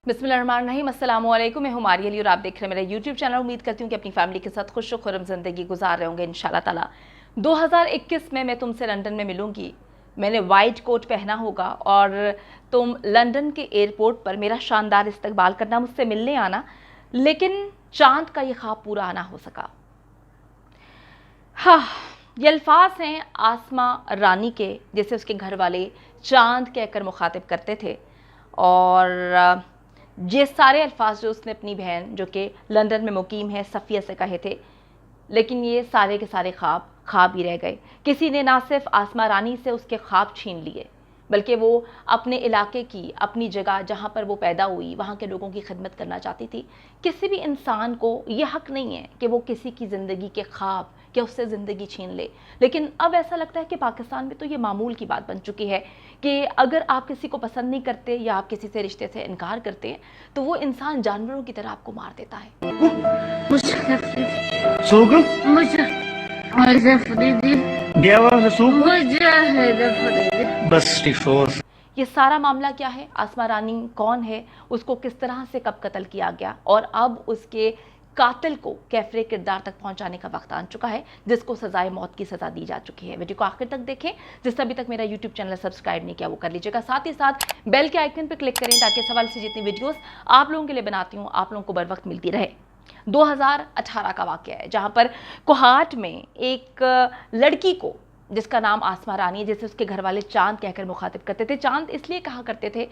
बिस्मिल्लाहिर्रहमानिर्रहीम, अस्सलाम वालेकुम। मैं हूं मारिया अली और आप देख रहे हैं मेरा यूट्यूब चैनल। उम्मीद करती हूं कि अपनी फैमिली के साथ खुश खुर्रम ज़िंदगी गुजार रहे होंगे इंशाल्लाह ताला। 2021 में मैं तुमसे लंदन में मिलूंगी। मैंने वाइट कोट पहना होगा और तुम लंदन के एयरपोर्ट पर मेरा शानदार इस्तकबाल करना, मुझसे मिलने आना। लेकिन चांद का ये ख्वाब पूरा ना हो सका। हाँ, ये अल्फाज हैं आसमा रानी के, जैसे उसके घर वाले चांद कहकर मुखातिब करते थे। और ये सारे अल्फाज जो उसने अपनी बहन जो कि लंदन में मुकीम है सफ़िया से कहे थे, लेकिन ये सारे के सारे ख्वाब ही रह गए। किसी ने ना सिर्फ आसमा रानी से उसके ख्वाब छीन लिए, बल्कि वो अपने इलाके की, अपनी जगह जहाँ पर वो पैदा हुई, वहाँ के लोगों की खिदमत करना चाहती थी। किसी भी इंसान को ये हक नहीं है कि वो किसी की ज़िंदगी के ख्वाब कि उससे ज़िंदगी छीन ले। लेकिन अब ऐसा लगता है कि पाकिस्तान में तो ये मामूल की बात बन चुकी है कि अगर आप किसी को पसंद नहीं करते या आप किसी से रिश्ते से इनकार करते हैं तो वो इंसान जानवरों की तरह आपको मार देता है। ये सारा मामला क्या है, आसमा रानी कौन है, उसको किस तरह से कब कत्ल किया गया और अब उसके कातिल को कैफरे किरदार तक पहुंचाने का वक्त आ चुका है, जिसको सजाए मौत की सजा दी जा चुकी है। वीडियो को आखिर तक देखें। जिसने अभी तक मेरा यूट्यूब चैनल सब्सक्राइब नहीं किया वो कर लीजिएगा। साथ ही साथ बेल के आइकन पर क्लिक करें ताकि सवाल से जितनी वीडियोस आप लोगों के लिए बनाती हूँ आप लोगों को बर वक्त मिलती रहे। 2018 का वाकया है जहाँ पर कोहाट में एक लड़की को, जिसका नाम आसमा रानी है, जैसे उसके घर वाले चांद कहकर मुखातिब करते थे। चांद इसलिए कहा करते थे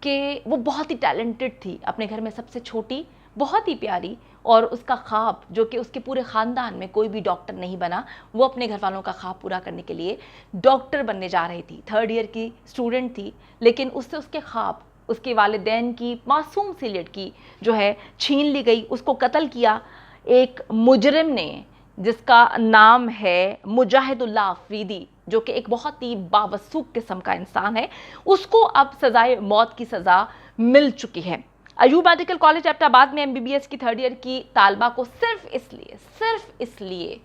कि वो बहुत ही टैलेंटेड थी, अपने घर में सबसे छोटी, बहुत ही प्यारी, और उसका ख्वाब जो कि उसके पूरे ख़ानदान में कोई भी डॉक्टर नहीं बना, वो अपने घर वालों का ख्वाब पूरा करने के लिए डॉक्टर बनने जा रही थी। 3rd ईयर की स्टूडेंट थी, लेकिन उससे उसके ख्वाब, उसके वालिदैन की मासूम सी लड़की जो है छीन ली गई। उसको कत्ल किया एक मुजरिम ने जिसका नाम है मुजाहिदुल्लाह अफरीदी, जो कि एक बहुत ही बावसूख किस्म का इंसान है। उसको अब सजाए मौत की सज़ा मिल चुकी है। अयूब मेडिकल कॉलेज एबटाबाद में MBBS की 3rd ईयर की तालबा को सिर्फ इसलिए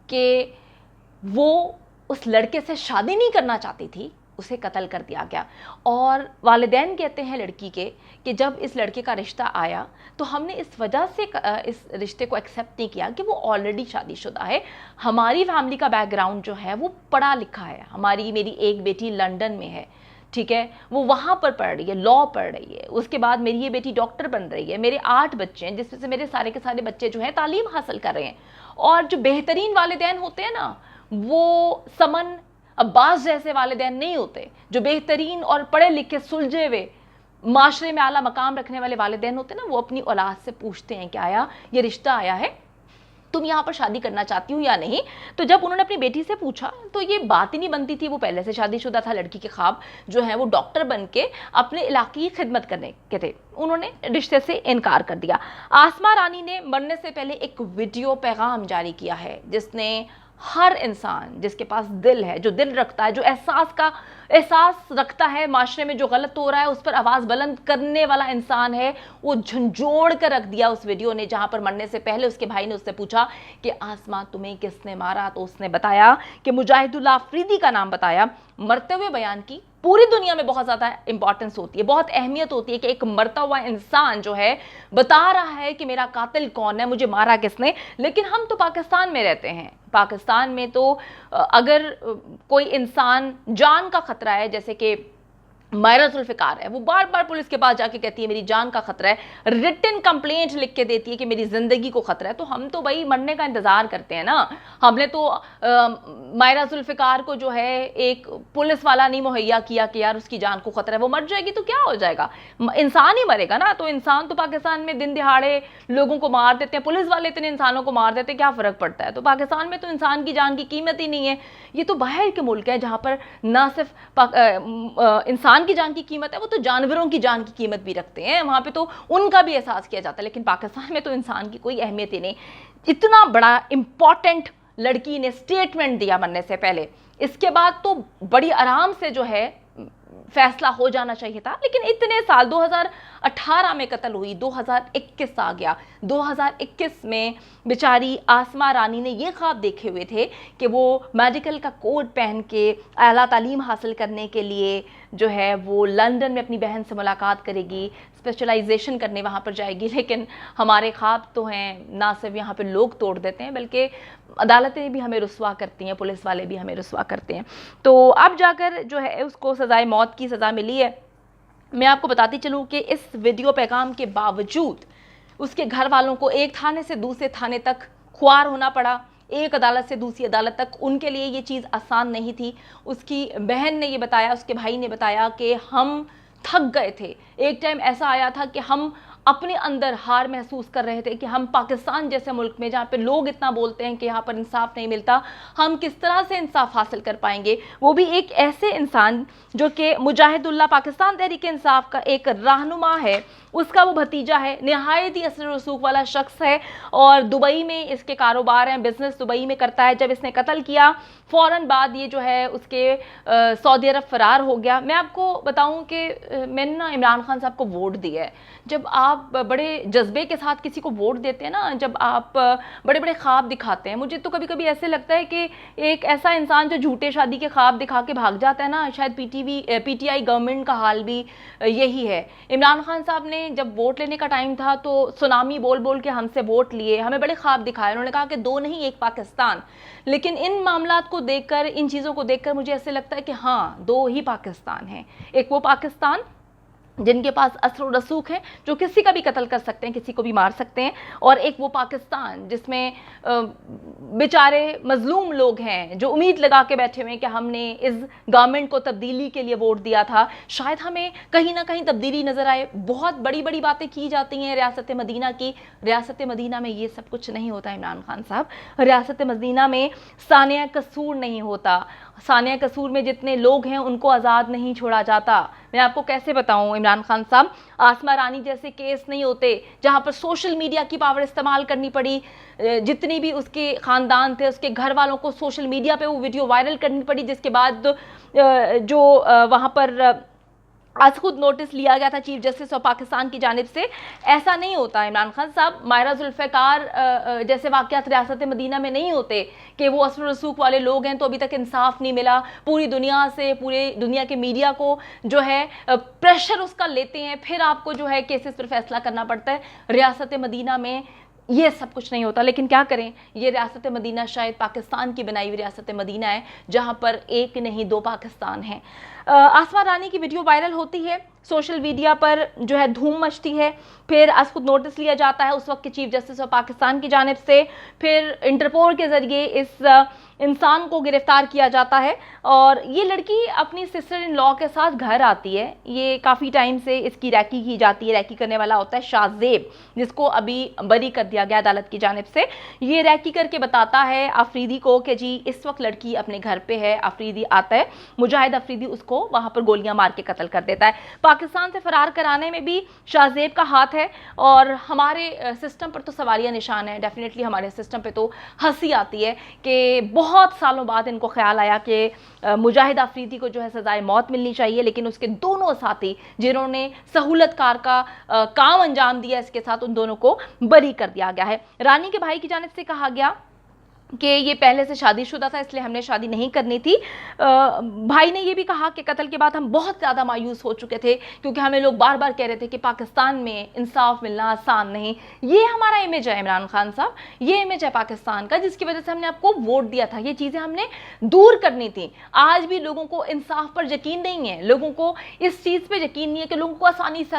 कि वो उस लड़के से शादी नहीं करना चाहती थी, उसे कत्ल कर दिया गया। और वालिदैन कहते हैं लड़की के कि जब इस लड़के का रिश्ता आया तो हमने इस वजह से इस रिश्ते को एक्सेप्ट नहीं किया कि वो ऑलरेडी शादीशुदा है। हमारी फैमिली का बैकग्राउंड जो है वो पढ़ा लिखा है। मेरी एक बेटी लंदन में है, ठीक है, वो वहाँ पर पढ़ रही है, लॉ पढ़ रही है। उसके बाद मेरी ये बेटी डॉक्टर बन रही है। मेरे 8 बच्चे हैं, जिसमें से मेरे सारे के सारे बच्चे जो हैं तालीम हासिल कर रहे हैं। और जो बेहतरीन वालिदैन होते हैं ना, वो समन अब्बास जैसे वालिदैन नहीं होते। जो बेहतरीन और पढ़े लिखे सुलझे हुए माशरे में आला मकाम रखने वाले वालिदैन होते हैं ना, वो अपनी औलाद से पूछते हैं कि आया ये रिश्ता आया है, तुम यहाँ पर शादी करना चाहती हो या नहीं। तो जब उन्होंने अपनी बेटी से पूछा तो ये बात ही नहीं बनती थी। वो पहले से शादीशुदा था, लड़की के ख्वाब जो है वो डॉक्टर बन के अपने इलाके की खिदमत करने के थे। उन्होंने रिश्ते से इनकार कर दिया। आसमा रानी ने मरने से पहले एक वीडियो पैगाम जारी किया है, जिसने हर इंसान जिसके पास दिल है, जो दिल रखता है, जो एहसास रखता है माशरे में जो गलत हो रहा है उस पर आवाज़ बुलंद करने वाला इंसान है, वो झंझोड़ कर रख दिया उस वीडियो ने। जहाँ पर मरने से पहले उसके भाई ने उससे पूछा कि आसमा तुम्हें किसने मारा, तो उसने बताया कि मुजाहिदुल्लाह अफरीदी का नाम बताया। मरते हुए बयान की पूरी दुनिया में बहुत ज़्यादा इंपॉर्टेंस होती है, बहुत अहमियत होती है कि एक मरता हुआ इंसान जो है बता रहा है कि मेरा कातिल कौन है, मुझे मारा किसने। लेकिन हम तो पाकिस्तान में रहते हैं। पाकिस्तान में तो अगर कोई इंसान जान का खतरा है, जैसे कि मायरा जुल्फ़िकार है, वो बार बार पुलिस के पास जाके कहती है मेरी जान का खतरा है, रिटन कंप्लेंट लिख के देती है कि मेरी ज़िंदगी को खतरा है, तो हम तो भाई मरने का इंतज़ार करते हैं ना। हमने तो मायरा जुल्फ़िकार को जो है एक पुलिस वाला नहीं मुहैया किया कि यार उसकी जान को खतरा है, वो मर जाएगी तो क्या हो जाएगा, इंसान ही मरेगा ना। तो इंसान तो पाकिस्तान में दिन दिहाड़े लोगों को मार देते हैं, पुलिस वाले इतने इंसानों को मार देते हैं, क्या फ़र्क पड़ता है। तो पाकिस्तान में तो इंसान की जान की कीमत ही नहीं है। ये तो बाहर के मुल्क है जहाँ पर ना सिर्फ इंसान की जान की कीमत है, वो तो जानवरों की जान की कीमत भी रखते हैं। वहाँ पे तो उनका भी एहसास किया जाता है। लेकिन पाकिस्तान में तो इंसान की कोई अहमियत ही नहीं। इतना बड़ा इंपॉर्टेंट लड़की ने स्टेटमेंट दिया मरने से पहले, इसके बाद तो बड़ी आराम से जो है फैसला हो जाना चाहिए था। लेकिन इतने साल, 2018 में कत्ल हुई, 2021 आ गया। 2021 में बेचारी आसमा रानी ने ये ख्वाब देखे हुए थे कि वो मेडिकल का कोट पहन के आला तालीम हासिल करने के लिए जो है वो लंदन में अपनी बहन से मुलाकात करेगी, स्पेशलाइजेशन करने वहाँ पर जाएगी, लेकिन हमारे ख्वाब तो हैं ना सिर्फ यहाँ पर लोग तोड़ देते हैं बल्कि अदालतें भी हमें रुस्वा करती हैं, पुलिस वाले भी हमें रुस्वा करते हैं। तो अब जाकर जो है उसको सज़ाए मौत की सज़ा मिली है। मैं आपको बताती चलूँ कि इस वीडियो पैगाम के बावजूद उसके घर वालों को एक थाने से दूसरे थाने तक खुआर होना पड़ा, एक अदालत से दूसरी अदालत तक। उनके लिए ये चीज़ आसान नहीं थी। उसकी बहन ने ये बताया, उसके भाई ने बताया कि हम थक गए थे। एक टाइम ऐसा आया था कि हम अपने अंदर हार महसूस कर रहे थे कि हम पाकिस्तान जैसे मुल्क में जहाँ पे लोग इतना बोलते हैं कि यहाँ पर इंसाफ नहीं मिलता, हम किस तरह से इंसाफ हासिल कर पाएंगे। वो भी एक ऐसे इंसान जो कि मुजाहिदुल्लाह पाकिस्तान तहरीक इंसाफ का एक रहनुमा है, उसका वो भतीजा है, नहायत ही असर रसूख वाला शख्स है और दुबई में इसके कारोबार हैं, बिजनेस दुबई में करता है। जब इसने कत्ल किया फ़ौरन बाद ये जो है उसके सऊदी अरब फ़रार हो गया। मैं आपको बताऊं कि मैंने ना इमरान खान साहब को वोट दिया है। जब आप बड़े जज्बे के साथ किसी को वोट देते हैं ना, जब आप बड़े बड़े ख्वाब दिखाते हैं, मुझे तो कभी कभी ऐसे लगता है कि एक ऐसा इंसान जो झूठे शादी के ख्वाब दिखा के भाग जाता है ना, शायद पीटीआई गवर्नमेंट का हाल भी यही है। इमरान खान साहब ने जब वोट लेने का टाइम था तो सुनामी बोल बोल के हमसे वोट लिए, हमें बड़े ख्वाब दिखाए। उन्होंने कहा कि दो नहीं एक पाकिस्तान। लेकिन इन मामलात को देखकर, इन चीज़ों को देखकर मुझे ऐसे लगता है कि हाँ, दो ही पाकिस्तान हैं। एक वो पाकिस्तान जिनके पास असर रसूख है, जो किसी का भी कत्ल कर सकते हैं, किसी को भी मार सकते हैं, और एक वो पाकिस्तान जिसमें बेचारे मजलूम लोग हैं जो उम्मीद लगा के बैठे हुए हैं कि हमने इस गवर्नमेंट को तब्दीली के लिए वोट दिया था, शायद हमें कहीं ना कहीं तब्दीली नजर आए। बहुत बड़ी बड़ी बातें की जाती हैं रियासत मदीना की। रियासत मदीना में ये सब कुछ नहीं होता इमरान खान साहब। रियासत मदीना में सानिया कसूर नहीं होता। सानिया कसूर में जितने लोग हैं उनको आज़ाद नहीं छोड़ा जाता। मैं आपको कैसे बताऊं इमरान खान साहब, आसमा रानी जैसे केस नहीं होते जहां पर सोशल मीडिया की पावर इस्तेमाल करनी पड़ी, जितनी भी उसके ख़ानदान थे उसके घर वालों को सोशल मीडिया पे वो वीडियो वायरल करनी पड़ी, जिसके बाद जो वहाँ पर आज खुद नोटिस लिया गया था चीफ जस्टिस ऑफ पाकिस्तान की जानिब से। ऐसा नहीं होता इमरान खान साहब। मायरा जुल्फ़िकार जैसे वाक़यात रियासत मदीना में नहीं होते कि वो असर रसूख वाले लोग हैं तो अभी तक इंसाफ नहीं मिला। पूरी दुनिया से, पूरे दुनिया के मीडिया को जो है प्रेशर उसका लेते हैं, फिर आपको जो है केसेस पर फैसला करना पड़ता है। रियासत मदीना में ये सब कुछ नहीं होता। लेकिन क्या करें, ये रियासत मदीना शायद पाकिस्तान की बनाई हुई रियासत मदीना है जहाँ पर एक नहीं दो पाकिस्तान हैं। आसमा रानी की वीडियो वायरल होती है, सोशल मीडिया पर जो है धूम मचती है, फिर आज खुद नोटिस लिया जाता है उस वक्त के चीफ जस्टिस ऑफ पाकिस्तान की जानिब से, फिर इंटरपोल के ज़रिए इस इंसान को गिरफ्तार किया जाता है और ये लड़की अपनी सिस्टर इन लॉ के साथ घर आती है। ये काफ़ी टाइम से इसकी रैकी की जाती है। रैकी करने वाला होता है शाहजेब, जिसको अभी बरी कर दिया गया अदालत की जानिब से। ये रैकी करके बताता है अफरीदी को कि जी इस वक्त लड़की अपने घर पे है। अफरीदी आता है, मुजाहिद अफरीदी उसको वहाँ पर गोलियाँ मार के कत्ल कर देता है। पाकिस्तान से फरार कराने में भी शाहजेब का हाथ है और हमारे सिस्टम पर तो सवालिया निशान है। डेफिनेटली हमारे सिस्टम पे तो हंसी आती है कि बहुत सालों बाद इनको ख्याल आया कि मुजाहिद अफरीदी को जो है सजाए मौत मिलनी चाहिए, लेकिन उसके दोनों साथी जिन्होंने सहूलतकार का काम अंजाम दिया इसके साथ, उन दोनों को बरी कर दिया गया है। रानी के भाई की जानिब से कहा गया कि ये पहले से शादीशुदा था इसलिए हमने शादी नहीं करनी थी। भाई ने ये भी कहा कि कत्ल के बाद हम बहुत ज़्यादा मायूस हो चुके थे क्योंकि हमें लोग बार बार कह रहे थे कि पाकिस्तान में इंसाफ मिलना आसान नहीं। ये हमारा इमेज है इमरान खान साहब, ये इमेज है पाकिस्तान का जिसकी वजह से हमने आपको वोट दिया था। ये चीज़ें हमने दूर करनी थी। आज भी लोगों को इंसाफ पर यकीन नहीं है, लोगों को इस चीज़ पर यकीन नहीं है कि लोगों को आसानी से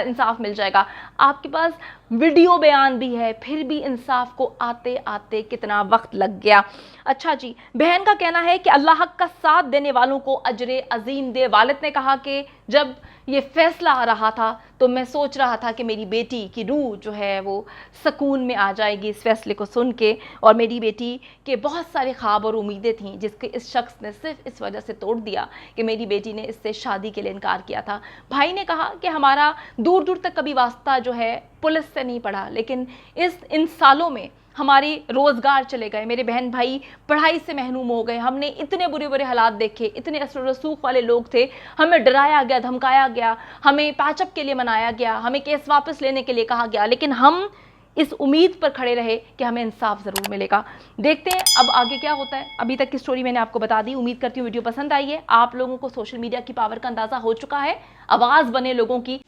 इंसाफ मिल जाएगा। आपके पास वीडियो बयान भी है, फिर भी इंसाफ को आते आते कितना वक्त लग गया। अच्छा जी, बहन का कहना है कि अल्लाह का साथ देने वालों को अजर अजीम दे। वालिद ने कहा कि जब ये फैसला आ रहा था तो मैं सोच रहा था कि मेरी बेटी की रूह जो है वो सुकून में आ जाएगी इस फैसले को सुन के, और मेरी बेटी के बहुत सारे ख्वाब और उम्मीदें थीं जिसके इस शख्स ने सिर्फ इस वजह से तोड़ दिया कि मेरी बेटी ने इससे शादी के लिए इनकार किया था। भाई ने कहा कि हमारा दूर दूर तक कभी वास्ता जो है पुलिस से नहीं पड़ा, लेकिन इन सालों में हमारी रोज़गार चले गए, मेरे बहन भाई पढ़ाई से महरूम हो गए, हमने इतने बुरे बुरे हालात देखे, इतने असर रसूख वाले लोग थे, हमें डराया गया, धमकाया गया, हमें पैचअप के लिए मनाया गया, हमें केस वापस लेने के लिए कहा गया, लेकिन हम इस उम्मीद पर खड़े रहे कि हमें इंसाफ ज़रूर मिलेगा। देखते हैं अब आगे क्या होता है। अभी तक की स्टोरी मैंने आपको बता दी। उम्मीद करती हूँ वीडियो पसंद आई है। आप लोगों को सोशल मीडिया की पावर का अंदाज़ा हो चुका है। आवाज़ बने लोगों की।